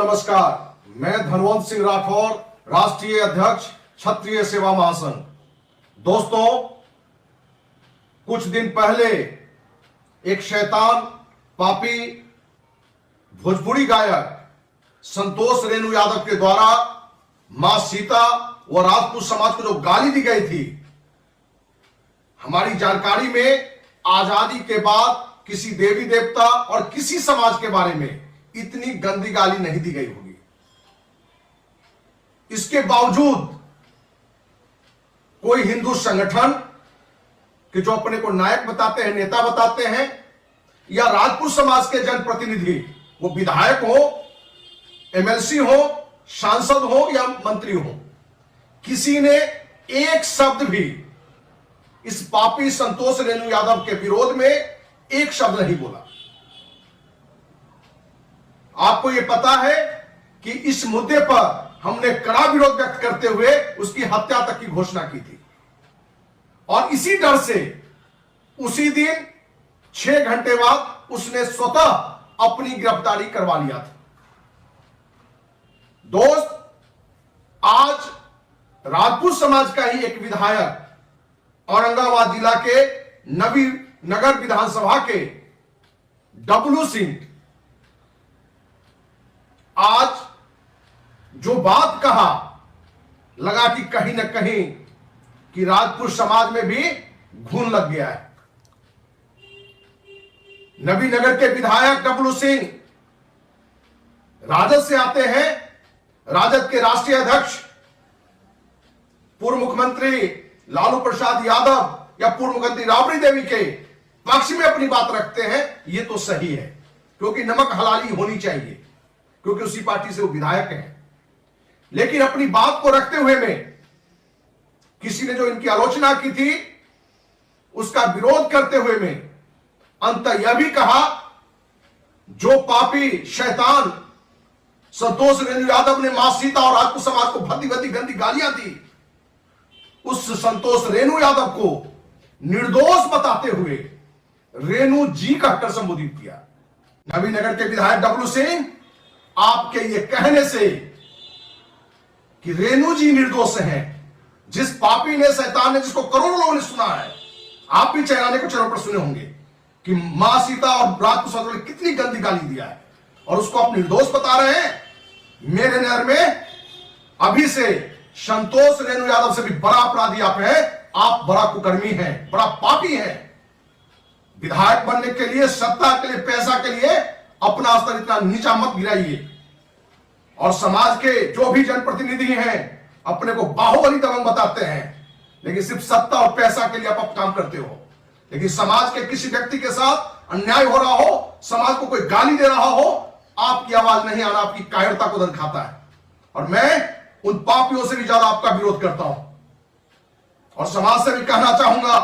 नमस्कार। मैं धनवंत सिंह राठौर, राष्ट्रीय अध्यक्ष क्षत्रिय सेवा महासंघ। दोस्तों, कुछ दिन पहले एक शैतान पापी भोजपुरी गायक संतोष रेणु यादव के द्वारा मां सीता व राजपूत समाज को जो गाली दी गई थी, हमारी जानकारी में आजादी के बाद किसी देवी देवता और किसी समाज के बारे में इतनी गंदी गाली नहीं दी गई होगी। इसके बावजूद कोई हिंदू संगठन कि जो अपने को नायक बताते हैं, नेता बताते हैं, या राजपूत समाज के जनप्रतिनिधि, वो विधायक हो, एमएलसी हो, सांसद हो या मंत्री हो, किसी ने एक शब्द भी इस पापी संतोष रेणु यादव के विरोध में एक शब्द नहीं बोला। आपको यह पता है कि इस मुद्दे पर हमने कड़ा विरोध व्यक्त करते हुए उसकी हत्या तक की घोषणा की थी, और इसी डर से उसी दिन 6 घंटे बाद उसने स्वतः अपनी गिरफ्तारी करवा लिया था। दोस्त, आज राजपूत समाज का ही एक विधायक औरंगाबाद जिला के नवी नगर विधानसभा के डब्लू सिंह आज जो बात कहा, लगा कि कहीं ना कहीं कि राजपूत समाज में भी घून लग गया है। नबी नगर के विधायक डब्लू सिंह राजद से आते हैं। राजद के राष्ट्रीय अध्यक्ष पूर्व मुख्यमंत्री लालू प्रसाद यादव या पूर्व मुख्यमंत्री राबड़ी देवी के पक्ष में अपनी बात रखते हैं। यह तो सही है, क्योंकि नमक हलाली होनी चाहिए, क्योंकि उसी पार्टी से वो विधायक हैं। लेकिन अपनी बात को रखते हुए में किसी ने जो इनकी आलोचना की थी, उसका विरोध करते हुए में अंत यह भी कहा, जो पापी शैतान संतोष रेणु यादव ने मां सीता और राजपूत समाज को भद्दी भद्दी गंदी गालियां दी, उस संतोष रेणु यादव को निर्दोष बताते हुए रेणु जी कहकर संबोधित किया। नवीनगर के विधायक डब्लू सिंह, आपके ये कहने से कि रेणु जी निर्दोष हैं, जिस पापी ने, शैतान ने, जिसको करोड़ों लोगों ने सुना है, आप भी चैनाने को चैनल पर सुने होंगे कि मां सीता और राजपूत समाज ने कितनी गंदी गाली दिया है, और उसको आप निर्दोष बता रहे हैं। मेरे नजर में अभी से संतोष रेणु यादव से भी बड़ा अपराधी आप हैं। आप बड़ा कुकर्मी हैं, बड़ा पापी हैं। विधायक बनने के लिए, सत्ता के लिए, पैसा के लिए अपना स्तर इतना नीचा मत गिराइए। और समाज के जो भी जनप्रतिनिधि हैं अपने को बाहुबली दबंग बताते हैं, लेकिन सिर्फ सत्ता और पैसा के लिए आप काम करते हो। लेकिन समाज के किसी व्यक्ति के साथ अन्याय हो रहा हो, समाज को कोई गाली दे रहा हो, आपकी आवाज नहीं आना आपकी कायरता को दर्शाता है। और मैं उन पापियों से भी ज्यादा आपका विरोध करता हूं, और समाज से भी कहना चाहूंगा,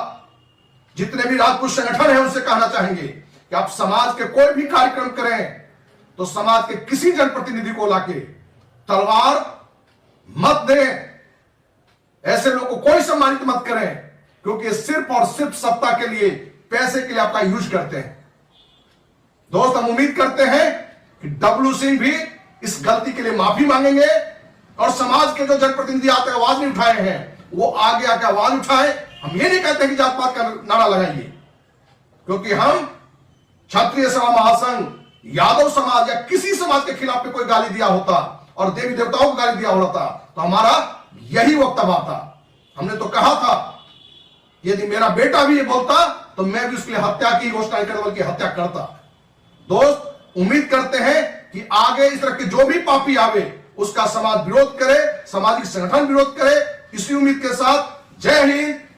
जितने भी राजपूत संगठन हैं उनसे कहना चाहेंगे कि आप समाज के कोई भी कार्यक्रम करें तो समाज के किसी जनप्रतिनिधि को लाके तलवार मत दें। ऐसे लोगों को कोई सम्मानित मत करें, क्योंकि सिर्फ और सिर्फ सत्ता के लिए, पैसे के लिए आपका यूज करते हैं। दोस्त, हम उम्मीद करते हैं कि डब्लू सिंह भी इस गलती के लिए माफी मांगेंगे, और समाज के जो जनप्रतिनिधि आते आवाज नहीं उठाए हैं, वो आगे आकर आवाज उठाए। हम ये नहीं कहते कि जात पात का नारा लगाइए, क्योंकि हम क्षत्रिय सेवा महासंघ, यादव समाज या किसी समाज के खिलाफ पे कोई गाली दिया होता और देवी देवताओं को गाली दिया होता तो हमारा यही वक्तव्य था। हमने तो कहा था, यदि मेरा बेटा भी ये बोलता तो मैं भी उसके लिए हत्या की घोषणा करता, बल्कि हत्या करता। दोस्त, उम्मीद करते हैं कि आगे इस तरह के जो भी पापी आवे उसका समाज विरोध करे, सामाजिक संगठन विरोध करे। इसी उम्मीद के साथ जय हिंद,